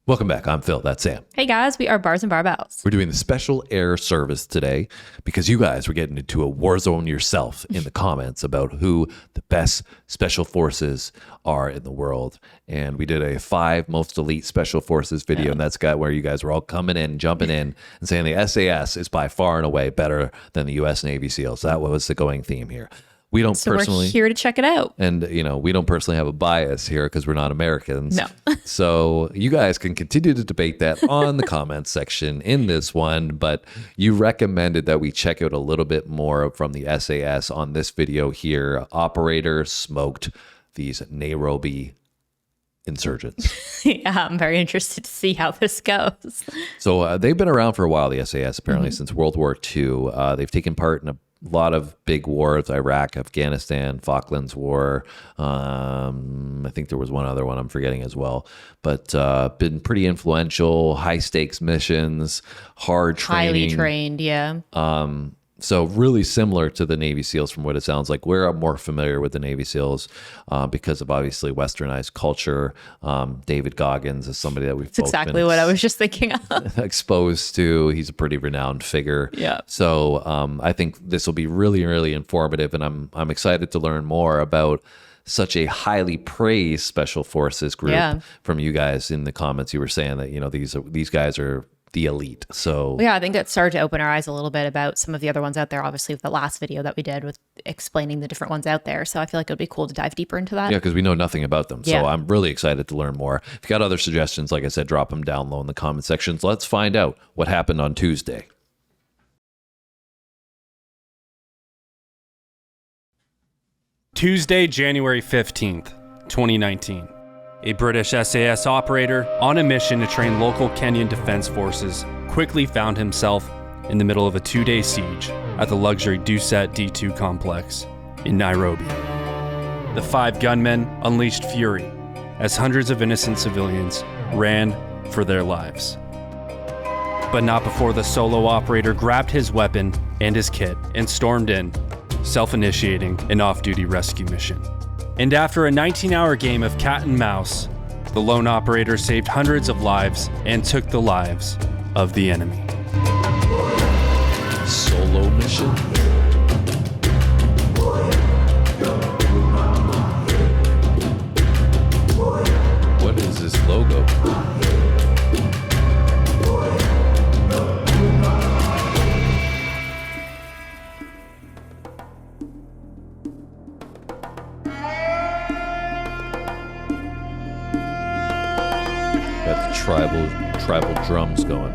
Welcome back. I'm Phil. That's Sam. Hey guys, we are Bars and Barbells. We're doing the special air service today because you guys were getting into a war zone yourself in the comments about who the best special forces are in the world. And we did a 5 most elite special forces video, and that's got where you guys were all coming in, jumping in, and saying the SAS is by far and away better than the U.S. Navy SEALs. That was the going theme here. We don't personally. We're here to check it out. And, we don't personally have a bias here because we're not Americans. No. So you guys can continue to debate that on the comments section in this one. But you recommended that we check out a little bit more from the SAS on this video here. Operator smoked these Nairobi insurgents. Yeah, I'm very interested to see how this goes. So they've been around for a while, the SAS, apparently, since World War II. They've taken part in a lot of big wars: Iraq, Afghanistan, Falklands War. I think there was one other one I'm forgetting as well. But been pretty influential, high stakes missions, hard training. Highly trained, yeah. So really similar to the Navy SEALs from what it sounds like. We're more familiar with the Navy SEALs because of obviously westernized culture. David Goggins is somebody that we've That's exactly what I was just thinking of. exposed to. He's a pretty renowned figure. Yeah. So I think this will be really, really informative, and I'm excited to learn more about such a highly praised special forces group from you guys in the comments. You were saying that these guys are the elite. So yeah, I think it started to open our eyes a little bit about some of the other ones out there. Obviously, with the last video that we did with explaining the different ones out there. So I feel like it would be cool to dive deeper into that. Yeah, because we know nothing about them. Yeah. So I'm really excited to learn more. If you got other suggestions, like I said, drop them down low in the comment sections. Let's find out what happened on Tuesday. Tuesday, January 15th, 2019. A British SAS operator on a mission to train local Kenyan defense forces quickly found himself in the middle of a 2-day siege at the luxury Dusit D2 complex in Nairobi. The 5 gunmen unleashed fury as hundreds of innocent civilians ran for their lives. But not before the solo operator grabbed his weapon and his kit and stormed in, self-initiating an off-duty rescue mission. And after a 19-hour game of cat and mouse, the lone operator saved hundreds of lives and took the lives of the enemy. Solo mission? What is this logo? Got the tribal drums going.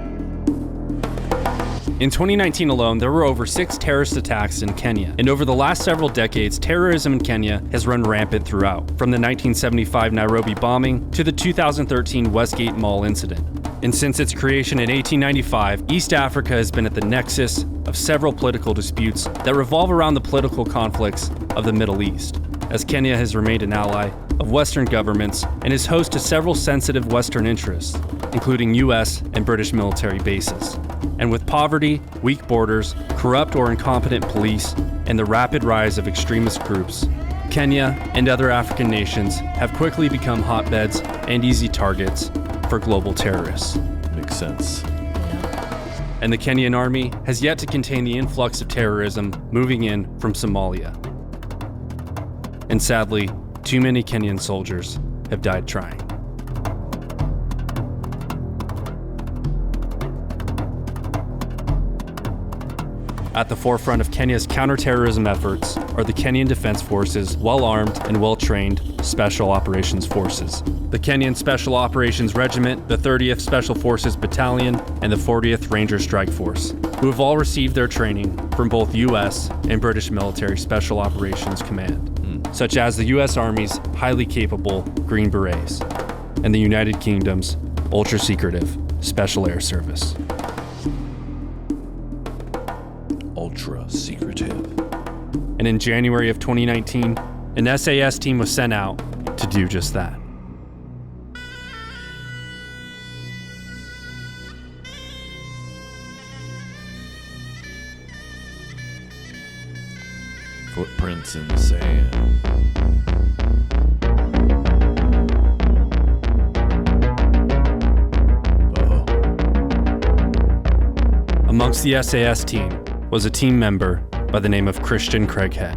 In 2019 alone, there were over 6 terrorist attacks in Kenya. And over the last several decades, terrorism in Kenya has run rampant throughout, from the 1975 Nairobi bombing to the 2013 Westgate Mall incident. And since its creation in 1895, East Africa has been at the nexus of several political disputes that revolve around the political conflicts of the Middle East, as Kenya has remained an ally of Western governments and is host to several sensitive Western interests, including US and British military bases. And with poverty, weak borders, corrupt or incompetent police, and the rapid rise of extremist groups, Kenya and other African nations have quickly become hotbeds and easy targets for global terrorists. Makes sense. And the Kenyan army has yet to contain the influx of terrorism moving in from Somalia. And sadly, too many Kenyan soldiers have died trying. At the forefront of Kenya's counter-terrorism efforts are the Kenyan Defense Forces' well-armed and well-trained Special Operations Forces. The Kenyan Special Operations Regiment, the 30th Special Forces Battalion, and the 40th Ranger Strike Force, who have all received their training from both U.S. and British Military Special Operations Command, such as the U.S. Army's highly capable Green Berets and the United Kingdom's ultra-secretive Special Air Service. Ultra secretive. And in January of 2019, an SAS team was sent out to do just that. Footprints in the sand. Amongst the SAS team was a team member by the name of Christian Craighead,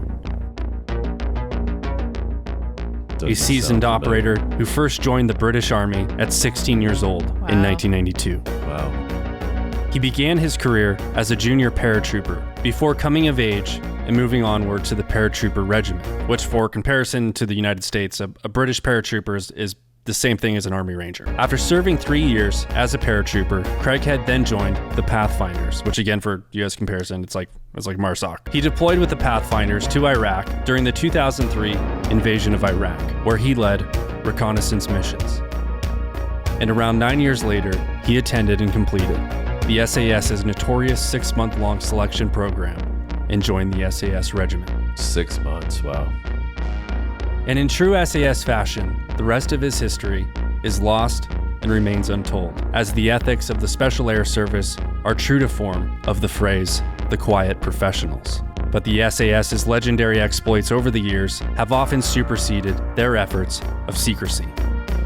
a seasoned operator who first joined the British Army at 16 years old in 1992. Wow. He began his career as a junior paratrooper before coming of age and moving onward to the paratrooper regiment, which for comparison to the United States, a British paratrooper is the same thing as an Army Ranger. After serving 3 years as a paratrooper, Craighead then joined the Pathfinders, which again for US comparison, it's like MARSOC. He deployed with the Pathfinders to Iraq during the 2003 invasion of Iraq, where he led reconnaissance missions. And around 9 years later, he attended and completed the SAS's notorious 6-month-long selection program and joined the SAS regiment. 6 months, wow. And in true SAS fashion, the rest of his history is lost and remains untold, as the ethics of the Special Air Service are true to form of the phrase, the quiet professionals. But the SAS's legendary exploits over the years have often superseded their efforts of secrecy.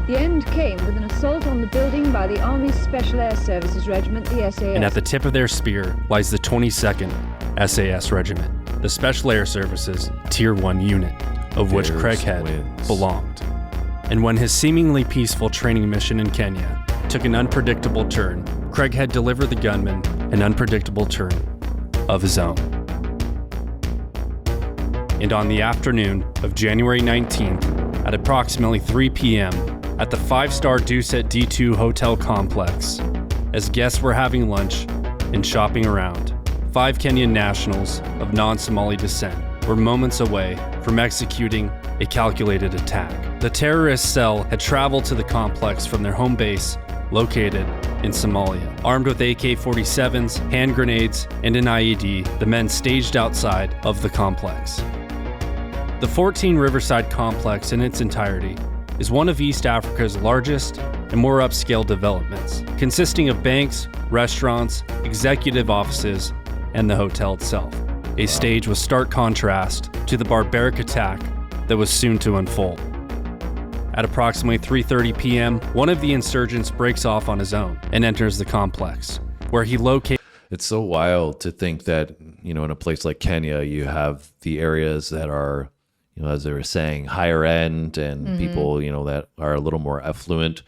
The end came with an assault on the building by the Army's Special Air Services Regiment, the SAS. And at the tip of their spear lies the 22nd SAS Regiment, the Special Air Services Tier 1 unit, of which Craighead belonged. And when his seemingly peaceful training mission in Kenya took an unpredictable turn, Craighead delivered the gunman an unpredictable turn of his own. And on the afternoon of January 19th, at approximately 3 p.m., at the 5-star Dusit D2 hotel complex, as guests were having lunch and shopping around, 5 Kenyan nationals of non-Somali descent were moments away from executing a calculated attack. The terrorist cell had traveled to the complex from their home base located in Somalia. Armed with AK-47s, hand grenades, and an IED, the men staged outside of the complex. The 14 Riverside complex in its entirety is one of East Africa's largest and more upscale developments, consisting of banks, restaurants, executive offices, and the hotel itself. A stage with stark contrast to the barbaric attack that was soon to unfold. At approximately 3:30 p.m., one of the insurgents breaks off on his own and enters the complex, where he locates... It's so wild to think that, in a place like Kenya, you have the areas that are, as they were saying, higher end, and people, that are a little more affluent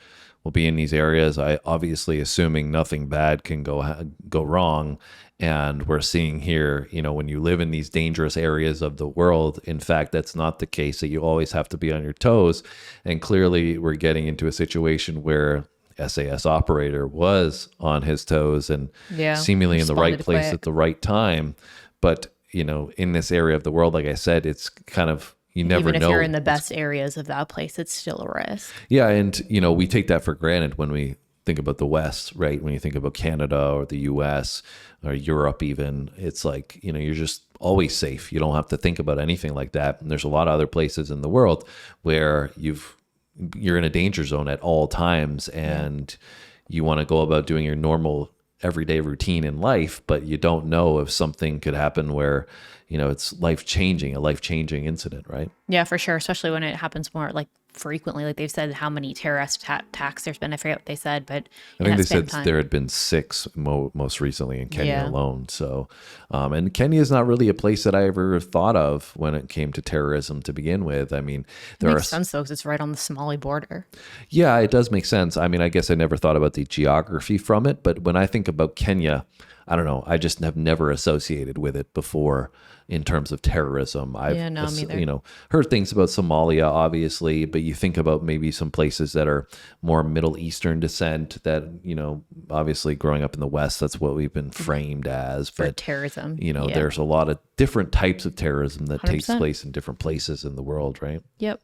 will be in these areas. I obviously assuming nothing bad can go wrong. And we're seeing here, when you live in these dangerous areas of the world, in fact, that's not the case, that you always have to be on your toes. And clearly we're getting into a situation where SAS operator was on his toes and seemingly in the right place at the right time. But, in this area of the world, like I said, it's kind of, you never know. Even if you're in the best areas of that place, it's still a risk. Yeah. And, we take that for granted when we think about the West, right? When you think about Canada or the US or Europe even, it's like, you're just always safe. You don't have to think about anything like that. And there's a lot of other places in the world where you're in a danger zone at all times, and you want to go about doing your normal everyday routine in life, but you don't know if something could happen where, it's a life-changing incident, right? Yeah, for sure. Especially when it happens more frequently. Like they've said how many terrorist attacks there's been. I forget what they said, but I think they said there had been 6 most recently in Kenya alone. So, and Kenya is not really a place that I ever thought of when it came to terrorism to begin with. I mean, it makes sense though, because it's right on the Somali border. Yeah, it does make sense. I mean, I guess I never thought about the geography from it, but when I think about Kenya, I don't know, I just have never associated with it before in terms of terrorism. I've heard things about Somalia, obviously, but you think about maybe some places that are more Middle Eastern descent that, obviously growing up in the West, that's what we've been framed as. For but terrorism. There's a lot of different types of terrorism that 100%. takes place in different places in the world, right? Yep.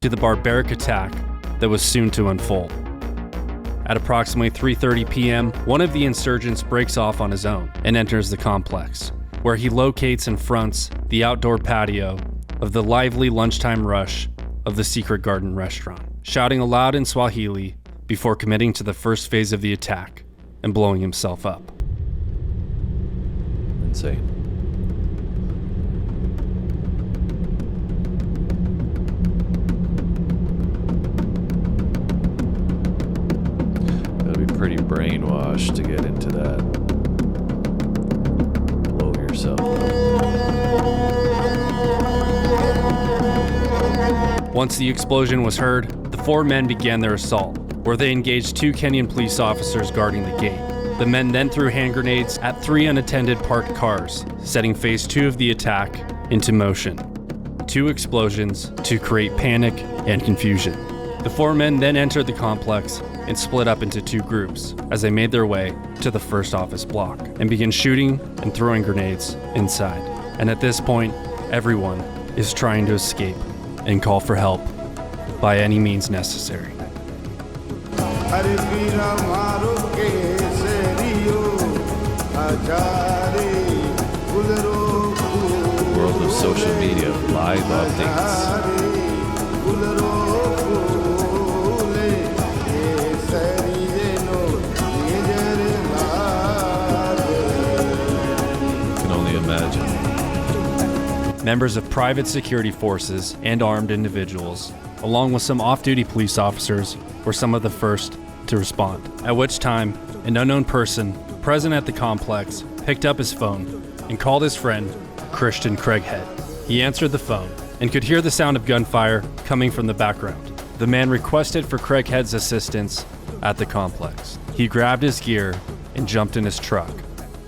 To the barbaric attack that was soon to unfold. At approximately 3:30 p.m., one of the insurgents breaks off on his own and enters the complex, where he locates and fronts the outdoor patio of the lively lunchtime rush of the Secret Garden restaurant, shouting aloud in Swahili before committing to the first phase of the attack and blowing himself up. Insane. That'd be pretty brainwashed to get into that. Blow yourself up. Once the explosion was heard, the four men began their assault, where they engaged 2 Kenyan police officers guarding the gate. The men then threw hand grenades at 3 unattended parked cars, setting phase 2 of the attack into motion. 2 explosions to create panic and confusion. The 4 men then entered the complex and split up into 2 groups as they made their way to the first office block and began shooting and throwing grenades inside. And at this point, everyone is trying to escape and call for help by any means necessary. World of social media, live updates. Can only imagine. Members of private security forces and armed individuals, along with some off-duty police officers, were some of the first to respond. At which time, an unknown person present at the complex picked up his phone and called his friend, Christian Craighead. He answered the phone and could hear the sound of gunfire coming from the background. The man requested for Craighead's assistance at the complex. He grabbed his gear and jumped in his truck,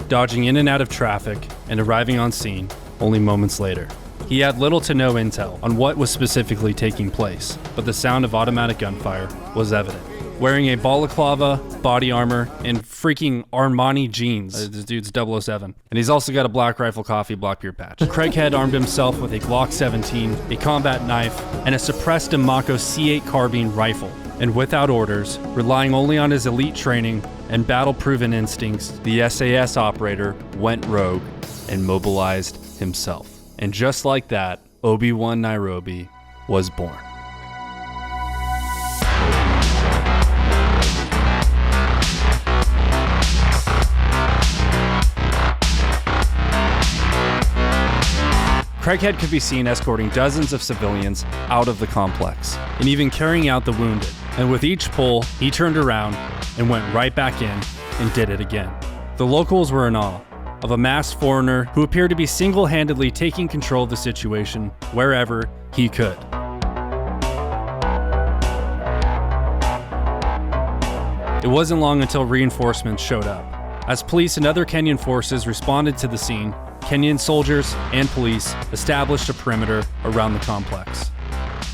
dodging in and out of traffic and arriving on scene only moments later. He had little to no intel on what was specifically taking place, but the sound of automatic gunfire was evident. Wearing a balaclava, body armor, and freaking Armani jeans. This dude's 007. And he's also got a black rifle coffee block beer patch. Craighead armed himself with a Glock 17, a combat knife, and a suppressed Mako C8 carbine rifle. And without orders, relying only on his elite training and battle-proven instincts, the SAS operator went rogue and mobilized himself. And just like that, Obi Wan Nairobi was born. Craighead could be seen escorting dozens of civilians out of the complex, and even carrying out the wounded. And with each pull, he turned around and went right back in and did it again. The locals were in awe of a masked foreigner who appeared to be single-handedly taking control of the situation wherever he could. It wasn't long until reinforcements showed up. As police and other Kenyan forces responded to the scene, Kenyan soldiers and police established a perimeter around the complex.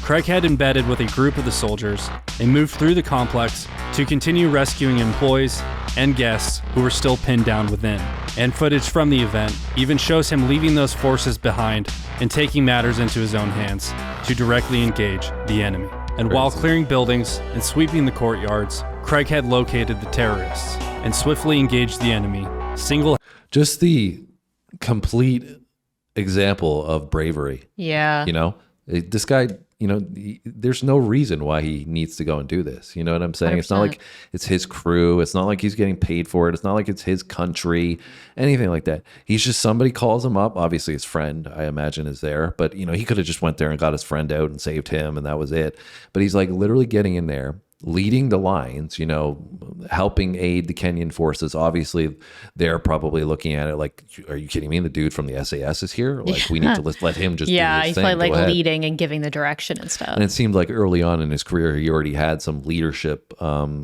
Craighead embedded with a group of the soldiers and moved through the complex to continue rescuing employees and guests who were still pinned down within. And footage from the event even shows him leaving those forces behind and taking matters into his own hands to directly engage the enemy. And while clearing buildings and sweeping the courtyards, Craighead located the terrorists and swiftly engaged the enemy Just the complete example of bravery. Yeah. You know, this guy, you know, there's no reason why he needs to go and do this. You know what I'm saying? 100%. It's not like it's his crew. It's not like he's getting paid for it. It's not like it's his country, anything like that. He's just, somebody calls him up. Obviously his friend, I imagine, is there, but you know, he could have just went there and got his friend out and saved him and that was it. But he's like literally getting in there, leading the lines, you know, helping aid the Kenyan forces. Obviously, they're probably looking at it like, are you kidding me? The dude from the SAS is here? Like, we need to let him just do his he's thing. probably Go like ahead. leading and giving the direction and stuff. And it seemed like early on in his career, he already had some leadership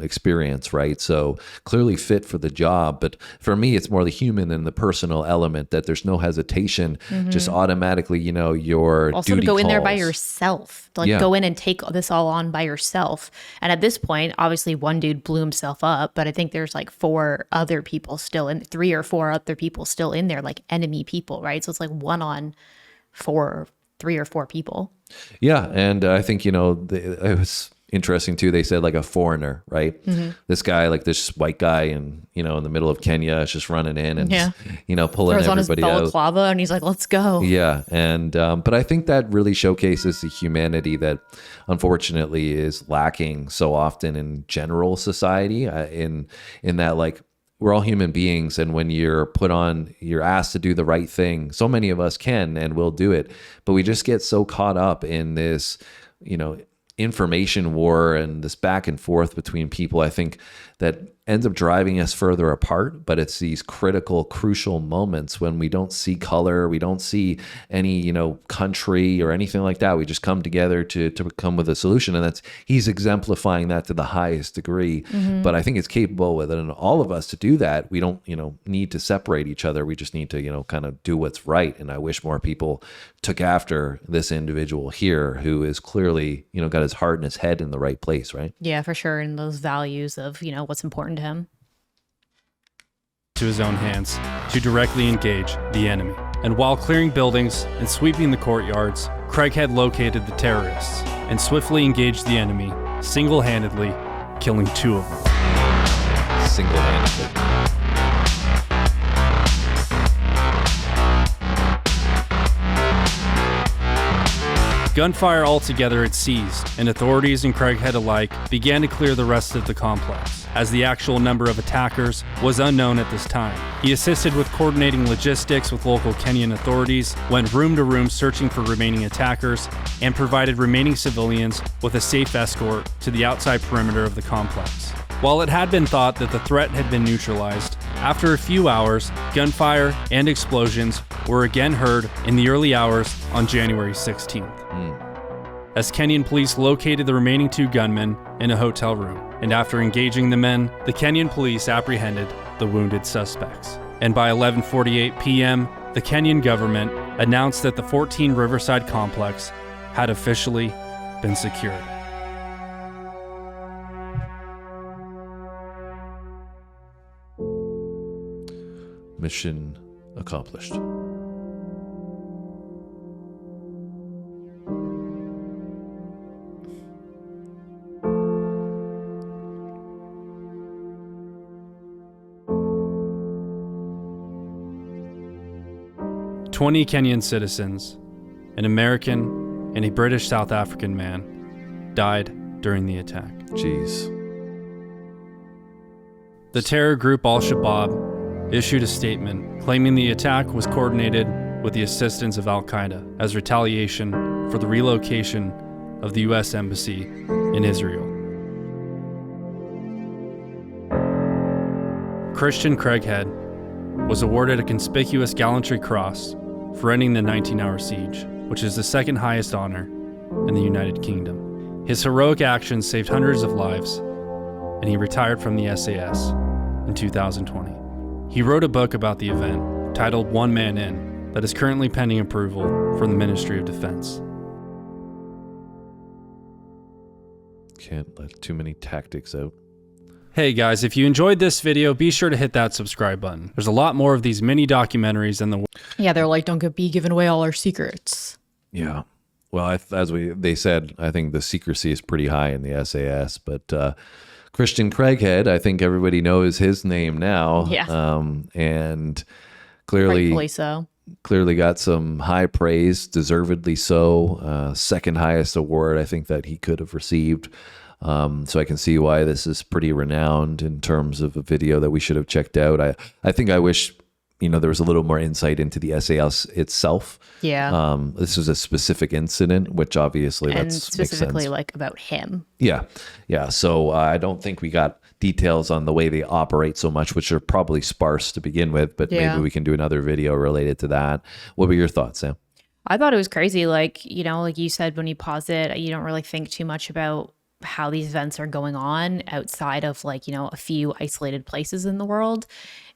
experience, right? So clearly fit for the job. But for me, it's more the human and the personal element, that there's no hesitation, just automatically, you know, your Also duty to go in there by calls. yourself, to like Yeah. go in and take this all on by yourself. And at this point, obviously one dude blew himself up, but I think there's like 4 other people still in, 3 or 4 other people still in there, like enemy people, right? So it's like 1 on 3 or 4 people. Yeah, and I think, you know, it was interesting too. They said like a foreigner, right? This guy, like this white guy, and you know, in the middle of Kenya, is just running in and Yeah. you know, pulling Throws on his everybody out. balaclava and he's like, let's go. Yeah, and but I think that really showcases the humanity that unfortunately is lacking so often in general society. In that, like, we're all human beings, and when you're asked to do the right thing, so many of us can and will do it, but we just get so caught up in this, you know, information war and this back and forth between people. I think that ends up driving us further apart. But it's these critical, crucial moments when we don't see color, we don't see any, country or anything like that. We just come together to come with a solution. And he's exemplifying that to the highest degree. But I think it's capable with it. And all of us to do that, we don't, need to separate each other. We just need to, kind of do what's right. And I wish more people took after this individual here who is clearly, got his heart and his head in the right place, right? Yeah, for sure. And those values of, what's important to him. To his own hands to directly engage the enemy. And while clearing buildings and sweeping the courtyards, Craighead located the terrorists and swiftly engaged the enemy, single-handedly killing 2 of them. Single-handedly. Gunfire altogether had ceased, and authorities in Craighead alike began to clear the rest of the complex, as the actual number of attackers was unknown at this time. He assisted with coordinating logistics with local Kenyan authorities, went room to room searching for remaining attackers, and provided remaining civilians with a safe escort to the outside perimeter of the complex. While it had been thought that the threat had been neutralized, after a few hours, gunfire and explosions were again heard in the early hours on January 16th. As Kenyan police located the remaining 2 gunmen in a hotel room, and after engaging the men, the Kenyan police apprehended the wounded suspects. And by 11:48 p.m., the Kenyan government announced that the 14 Riverside complex had officially been secured. Mission accomplished. "20 Kenyan citizens, an American and a British South African man, died during the attack." Jeez. The terror group Al-Shabaab issued a statement claiming the attack was coordinated with the assistance of Al-Qaeda as retaliation for the relocation of the U.S. Embassy in Israel. Christian Craighead was awarded a conspicuous gallantry cross for ending the 19-hour siege, which is the second highest honor in the United Kingdom. His heroic actions saved hundreds of lives, and he retired from the SAS in 2020. He wrote a book about the event titled One Man In that is currently pending approval from the Ministry of Defense. Can't let too many tactics out. Hey guys, if you enjoyed this video, be sure to hit that subscribe button. There's a lot more of these mini documentaries in the world. Yeah, they're like, don't be giving away all our secrets. Yeah. Well, they said, I think the secrecy is pretty high in the SAS, but Christian Craighead, I think everybody knows his name now. Yeah. And clearly, Rightfully so. Clearly got some high praise, deservedly so. Second highest award I think that he could have received. So I can see why this is pretty renowned in terms of a video that we should have checked out. I think I wish, there was a little more insight into the SAS itself. Yeah. This was a specific incident, which obviously And makes specifically sense. like about him. Yeah. Yeah. So I don't think we got details on the way they operate so much, which are probably sparse to begin with, but Yeah. maybe we can do another video related to that. What were your thoughts, Sam? I thought it was crazy. Like you said, when you pause it, you don't really think too much about how these events are going on outside of a few isolated places in the world.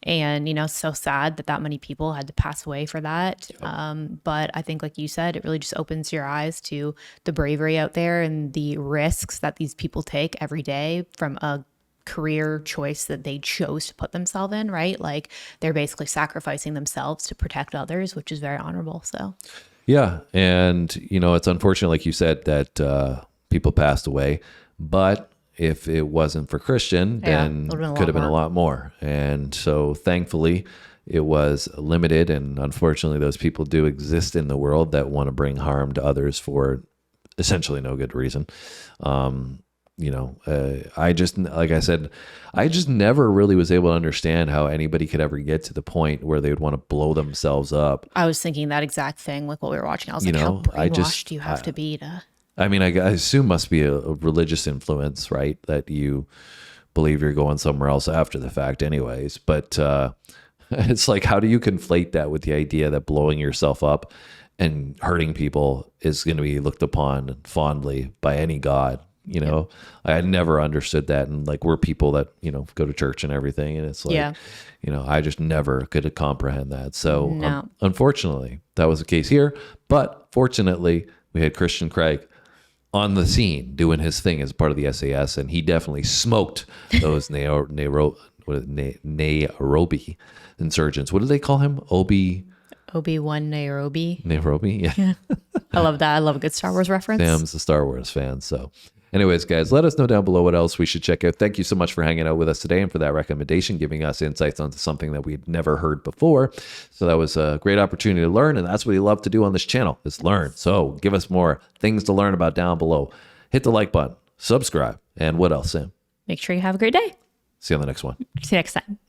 And, it's so sad that many people had to pass away for that. But I think, like you said, it really just opens your eyes to the bravery out there and the risks that these people take every day from a career choice that they chose to put themselves in, right? Like they're basically sacrificing themselves to protect others, which is very honorable. So, yeah. And, it's unfortunate, like you said, that people passed away, but if it wasn't for Christian, then it could have been a lot more. And so thankfully it was limited. And unfortunately, those people do exist in the world that want to bring harm to others for essentially no good reason. I just never really was able to understand how anybody could ever get to the point where they would want to blow themselves up. I was thinking that exact thing with what we were watching. I was like, how brainwashed do you have to be to... I mean, I assume must be a religious influence, right? That you believe you're going somewhere else after the fact anyways. But it's like, how do you conflate that with the idea that blowing yourself up and hurting people is going to be looked upon fondly by any God? You know, I had never understood that. And like, we're people that, you know, go to church and everything. And it's like, you know, I just never could comprehend that. So unfortunately, that was the case here. But fortunately, we had Christian Craig on the scene doing his thing as part of the SAS. And he definitely smoked those Nairobi insurgents. What did they call him? Obi Wan Nairobi. Nairobi, yeah. I love that. I love a good Star Wars reference. Sam's a Star Wars fan, so... Anyways, guys, let us know down below what else we should check out. Thank you so much for hanging out with us today and for that recommendation, giving us insights onto something that we'd never heard before. So that was a great opportunity to learn, and that's what we love to do on this channel, is learn. So give us more things to learn about down below. Hit the like button, subscribe, and what else, Sam? Make sure you have a great day. See you on the next one. See you next time.